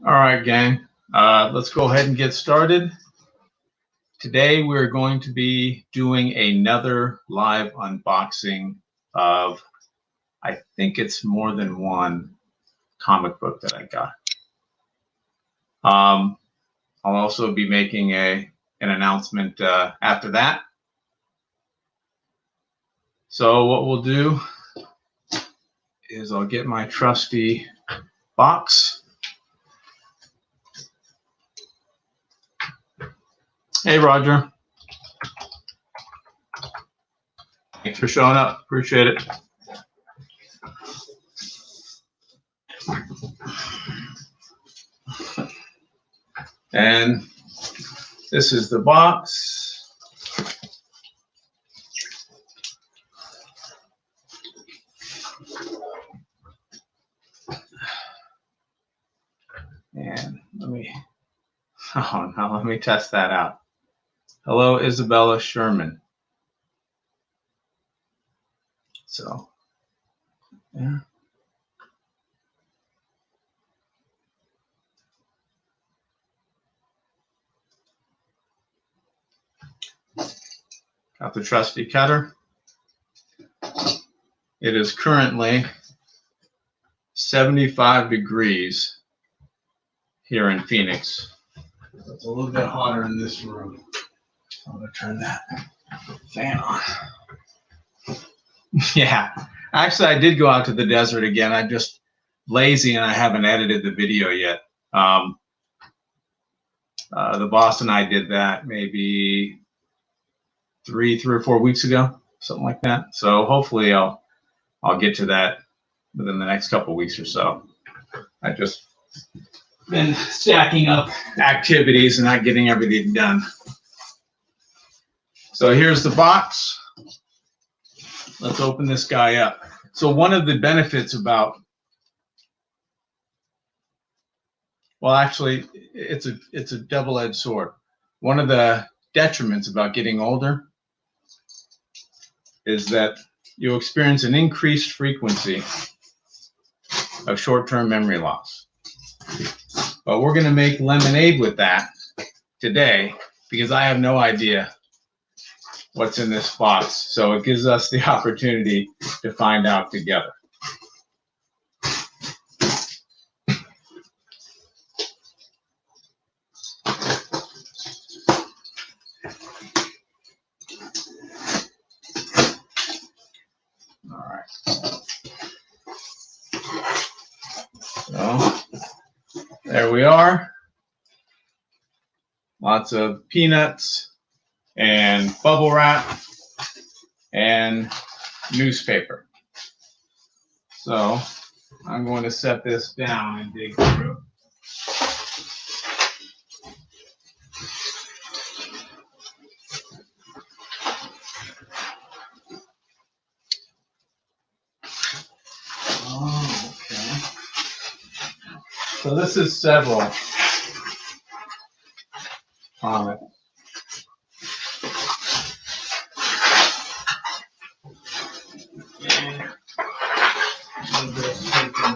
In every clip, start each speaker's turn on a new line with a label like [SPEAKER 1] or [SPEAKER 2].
[SPEAKER 1] All right, gang. Let's go ahead and get started. Today we're going to be doing another live unboxing of, I think it's more than one comic book that I got. I'll also be making an announcement after that. So what we'll do is I'll get my trusty box. Hey, Roger. Thanks for showing up. Appreciate it. And this is the box. And let me test that out. Hello, Isabella Sherman. So, yeah. Got the trusty cutter. It is currently 75 degrees here in Phoenix. It's a little bit hotter in this room. I'm going to turn that fan on. Yeah, actually, I did go out to the desert again. I'm just lazy and I haven't edited the video yet. The boss and I did that maybe three or 4 weeks ago, something like that. So hopefully I'll get to that within the next couple of weeks or so. I just been stacking up activities and not getting everything done. So here's the box. Let's open this guy up. So one of the benefits about, well, actually, it's a double-edged sword. One of the detriments about getting older is that you'll experience an increased frequency of short-term memory loss. But we're going to make lemonade with that today because I have no idea what's in this box. So it gives us the opportunity to find out together. All right. So there we are. Lots of peanuts and bubble wrap and newspaper. So I'm going to set this down and dig through. Oh, okay. So this is several comics.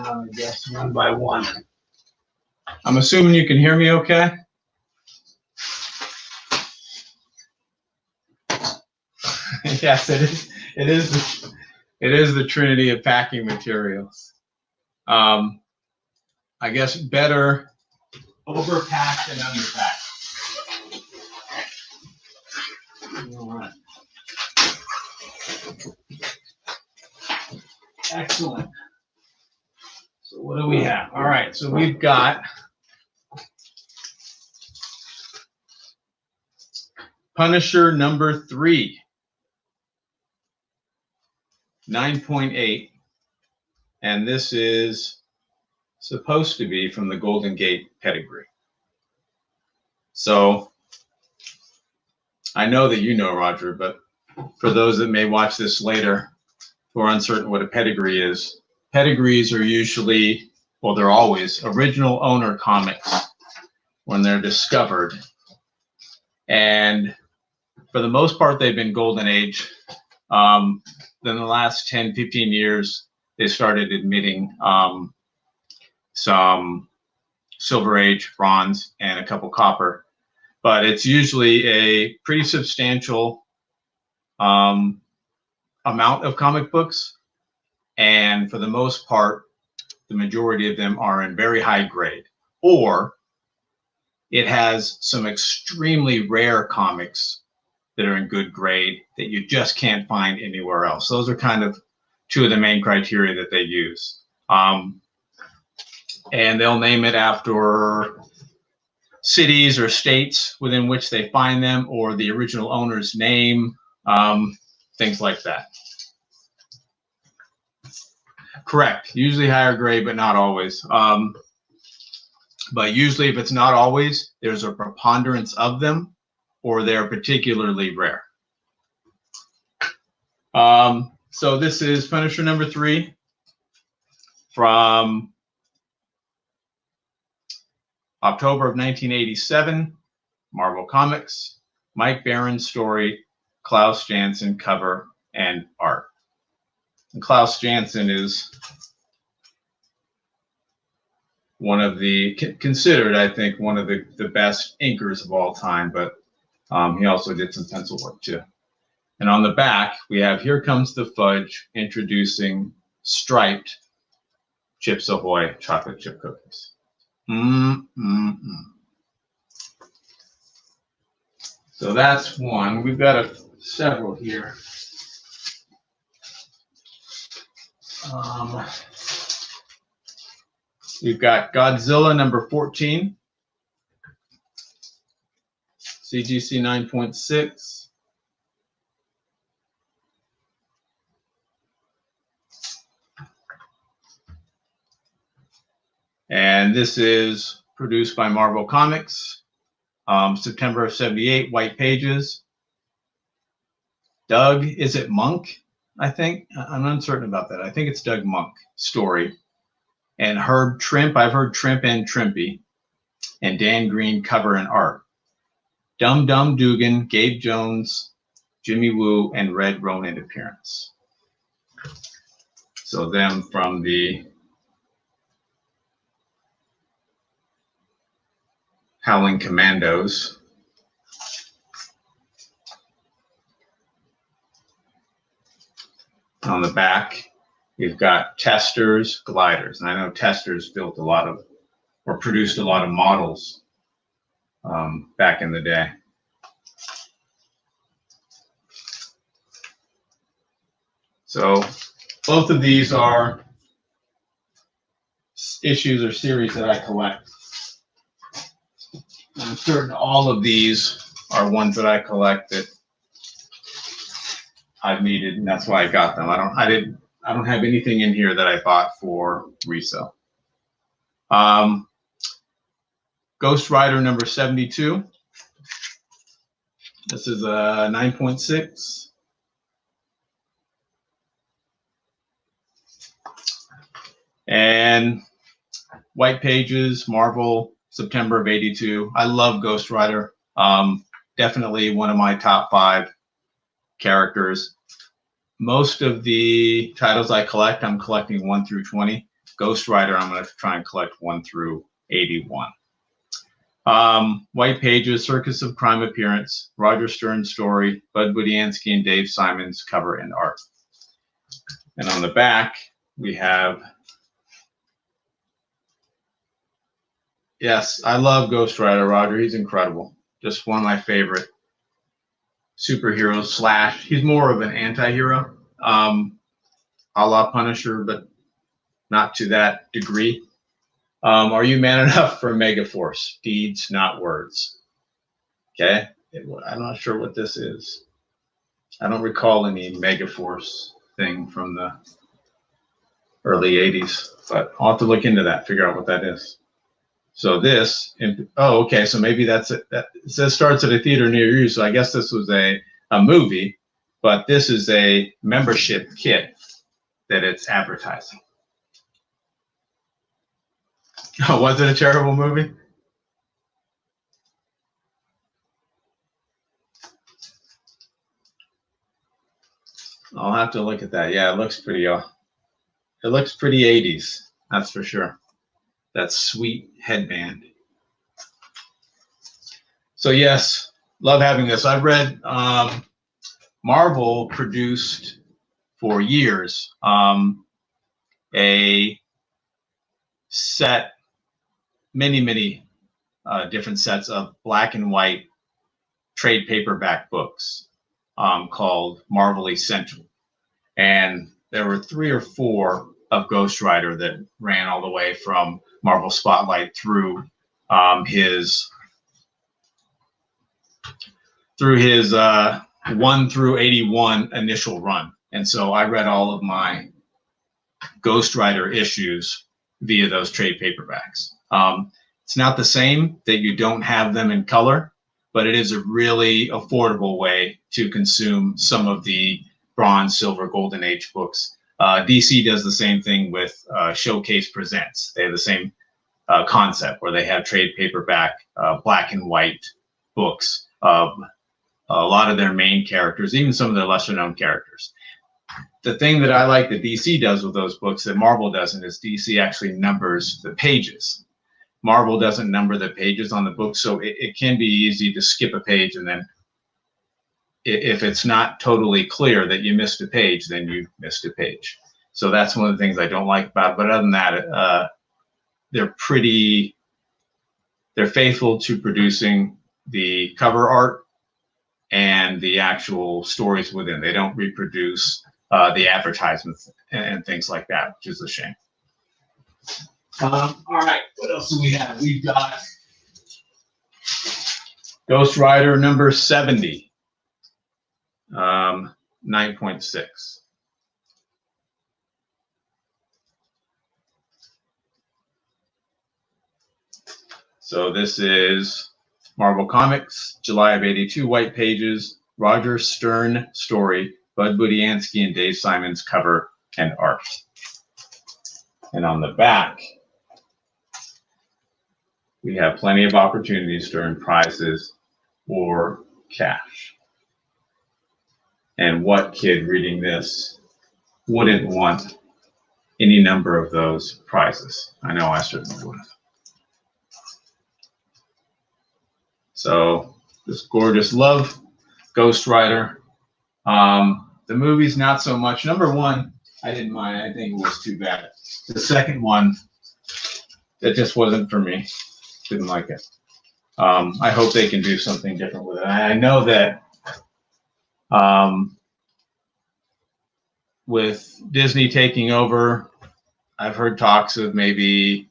[SPEAKER 1] I guess one by one. I'm assuming you can hear me okay? Yes, it is. It is the trinity of packing materials. I guess better overpacked than underpacked. All right. Excellent. So what do we have? All right, so we've got Punisher number 3, 9.8, and this is supposed to be from the Golden Gate pedigree. So I know that you know, Roger, but for those that may watch this later who are uncertain what a pedigree is, pedigrees are usually, well, they're always original owner comics when they're discovered. And for the most part, they've been golden age. Then the last 10, 15 years, they started admitting some Silver Age, bronze, and a couple copper. But it's usually a pretty substantial amount of comic books. And for the most part, the majority of them are in very high grade. Or it has some extremely rare comics that are in good grade that you just can't find anywhere else. Those are kind of two of the main criteria that they use. And they'll name it after cities or states within which they find them, or the original owner's name, things like that. Correct. Usually higher grade, but not always. But usually, if it's not always, there's a preponderance of them, or they're particularly rare. So this is Punisher number 3 from October of 1987, Marvel Comics, Mike Barron's story, Klaus Janson cover and art. And Klaus Janson is one of the, considered, I think, one of the best inkers of all time, but he also did some pencil work too. And on the back, we have Here Comes the Fudge introducing striped Chips Ahoy chocolate chip cookies. So that's one. We've got several here. We've got Godzilla number 14, CGC 9.6. And this is produced by Marvel Comics, September of 78, white pages. Doug, is it Monk? I think. I'm uncertain about that. I think it's Doug Monk story. And Herb Trimp, I've heard Trimp and Trimpy. And Dan Green cover and art. Dum Dum Dugan, Gabe Jones, Jimmy Woo, and Red Ronin appearance. So them from the Howling Commandos. On the back, we've got Testors, gliders. And I know Testors built a lot of, or produced a lot of models back in the day. So both of these are issues or series that I collect. I'm certain all of these are ones that I collect that I've needed, and that's why I got them. I don't have anything in here that I bought for resale. Ghost Rider number 72. This is a 9.6. And white pages, Marvel, September of 82. I love Ghost Rider. Definitely one of my top 5 characters. Most of the titles I collect, I'm collecting 1 through 20. Ghost Rider, I'm going to try and collect 1 through 81. White pages, Circus of Crime appearance, Roger Stern story, Bud Budiansky and Dave Simons cover and art. And on the back, we have, yes, I love Ghost Rider, Roger. He's incredible. Just one of my favorite superheroes slash, he's more of an anti-hero, a la Punisher, but not to that degree. Are you man enough for Megaforce? Deeds, not words. Okay, I'm not sure what this is. I don't recall any Megaforce thing from the early 80s, but I'll have to look into that, figure out what that is. So this, oh, okay, so maybe that's it. It says starts at a theater near you, so I guess this was a movie, but this is a membership kit that it's advertising. Oh, was it a terrible movie? I'll have to look at that. Yeah, it looks pretty 80s, that's for sure. that sweet headband. So yes, love having this. I've read Marvel produced for years a set, many different sets of black and white trade paperback books called Marvel Essential. And there were 3 or 4 of Ghost Rider that ran all the way from Marvel Spotlight through his 1 through 81 initial run. And so I read all of my Ghost Rider issues via those trade paperbacks. It's not the same that you don't have them in color, but it is a really affordable way to consume some of the Bronze, Silver, Golden Age books. DC does the same thing with Showcase Presents. They have the same concept where they have trade paperback black and white books of a lot of their main characters, even some of their lesser known characters. The thing that I like that DC does with those books that Marvel doesn't is DC actually numbers the pages. Marvel doesn't number the pages on the book, so it can be easy to skip a page, and then if it's not totally clear that you missed a page, then you missed a page. So that's one of the things I don't like about it. But other than that, they're faithful to producing the cover art and the actual stories within. They don't reproduce the advertisements and things like that, which is a shame. All right, what else do we have? We've got Ghost Rider number 70, 9.6. So this is Marvel Comics, July of '82, white pages, Roger Stern story, Bud Budiansky and Dave Simons cover and art. And on the back, we have plenty of opportunities to earn prizes or cash. And what kid reading this wouldn't want any number of those prizes? I know I certainly would have. So this gorgeous, love Ghost Rider. The movie's not so much. Number 1, I didn't mind. I think it was too bad. The second one, that just wasn't for me. Didn't like it. I hope they can do something different with it. I know that with Disney taking over, I've heard talks of maybe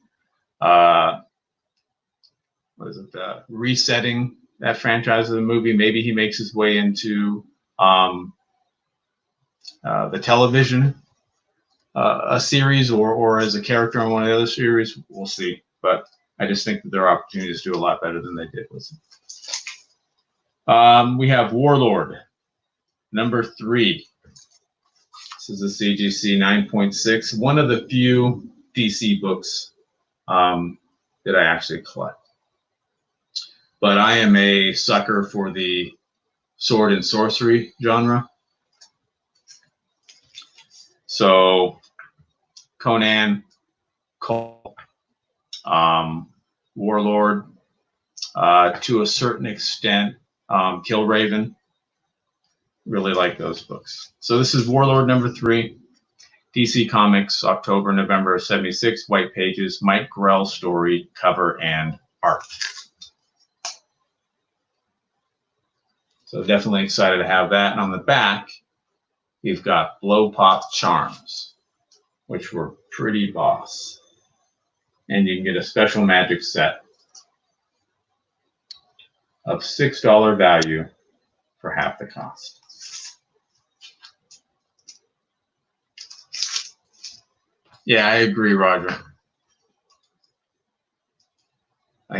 [SPEAKER 1] resetting that franchise of the movie. Maybe he makes his way into the television, a series, or as a character on one of the other series. We'll see. But I just think that there are opportunities to do a lot better than they did with it. We have Warlord, number 3. This is a CGC 9.6, one of the few DC books that I actually collect. But I am a sucker for the sword and sorcery genre. So Conan, Cole, Warlord, to a certain extent, Killraven. Really like those books. So this is Warlord number 3, DC Comics, October, November of '76, white pages, Mike Grell story, cover and art. So definitely excited to have that. And on the back, you've got Blow Pop Charms, which were pretty boss. And you can get a special magic set of $6 value for half the cost. Yeah, I agree, Roger.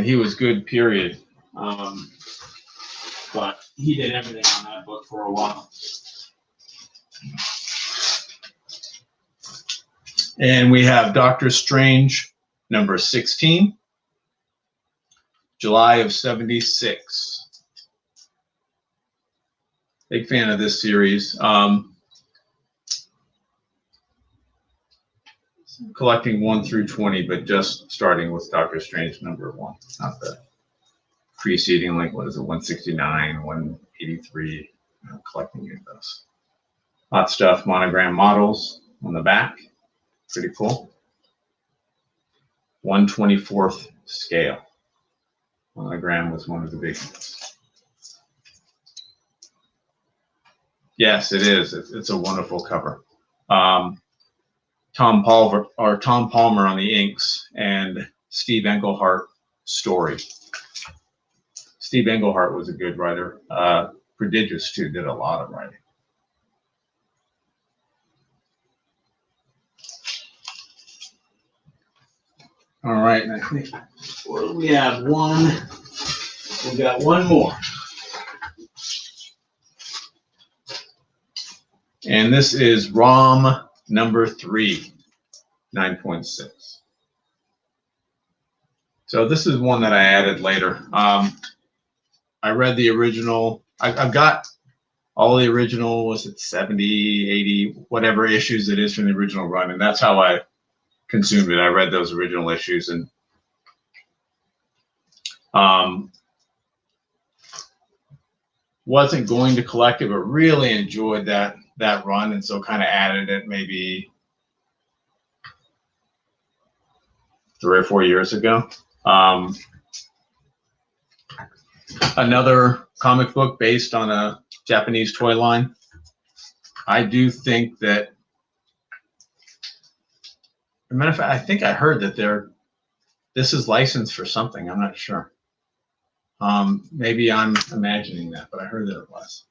[SPEAKER 1] He was good, period. But he did everything on that book for a while. And we have Doctor Strange, number 16, July of '76. Big fan of this series. collecting 1 through 20, but just starting with Doctor Strange #1, not the preceding, like, what is it, 169, 183, collecting those. Hot stuff, monogram models on the back, pretty cool. 1/24 scale. Monogram was one of the big ones. Yes, it is. It's a wonderful cover. Tom Palmer on the inks, and Steve Englehart story. Steve Englehart was a good writer. Prodigious too, did a lot of writing. All right, and I think we have one. We got one more. And this is ROM #3, 9.6. So this is one that I added later. I read the original. I've got all the original, was it 70, 80, whatever issues it is from the original run, and that's how I consumed it. I read those original issues, and wasn't going to collect it, but really enjoyed that run, and so kind of added it maybe 3 or 4 years ago. Another comic book based on a Japanese toy line. I do think that, as a matter of fact, I think I heard that this is licensed for something. I'm not sure. Maybe I'm imagining that, but I heard that it was.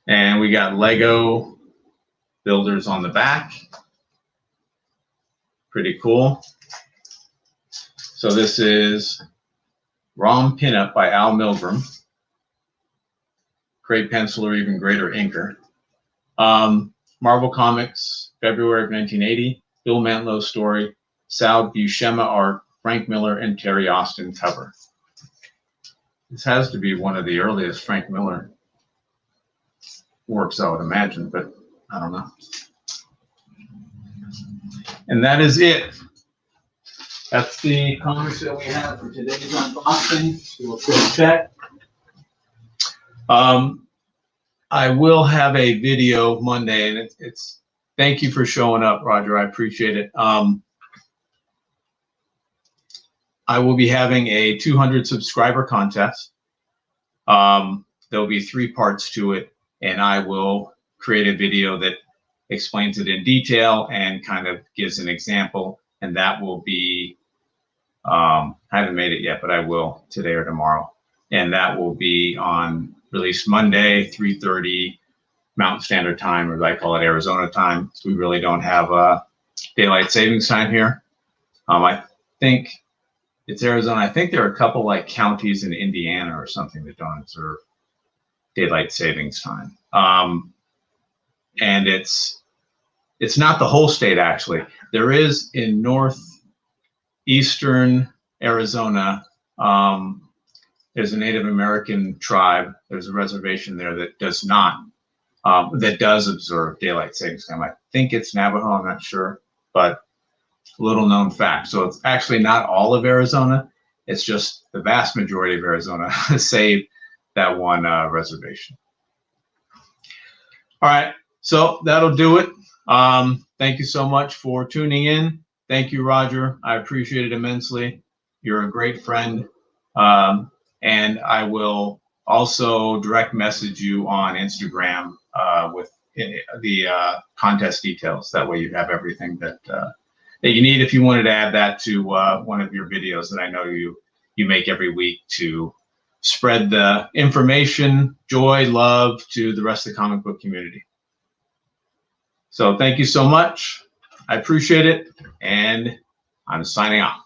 [SPEAKER 1] And we got Lego builders on the back. Pretty cool. So this is ROM Pinup by Al Milgrom. Great pencil, or even greater inker. Marvel Comics, February of 1980. Bill Mantlo story. Sal Buscema art. Frank Miller and Terry Austin cover. This has to be one of the earliest Frank Miller works, I would imagine, but I don't know. And that is it. That's the comics that we have for today's unboxing. Do a quick check. I will have a video Monday, and it's thank you for showing up, Roger. I appreciate it. I will be having a 200 subscriber contest. There'll be 3 parts to it, and I will create a video that explains it in detail and kind of gives an example, and that will be, I haven't made it yet, but I will today or tomorrow, and that will be released Monday, 3:30 Mountain Standard Time, or as I call it, Arizona time. So we really don't have daylight savings time here. I think it's Arizona. I think there are a couple like counties in Indiana or something that don't observe daylight savings time. And it's not the whole state, actually. There is in northeastern Arizona, there's a Native American tribe. There's a reservation there that does not, that does observe daylight savings time. I think it's Navajo, I'm not sure, but little known fact. So it's actually not all of Arizona. It's just the vast majority of Arizona save that one reservation. All right, so that'll do it. Thank you so much for tuning in. Thank you, Roger. I appreciate it immensely. You're a great friend. And I will also direct message you on Instagram with the contest details. That way you have everything that you need if you wanted to add that to one of your videos that I know you make every week to spread the information, joy, love to the rest of the comic book community. So thank you so much. I appreciate it, and I'm signing off.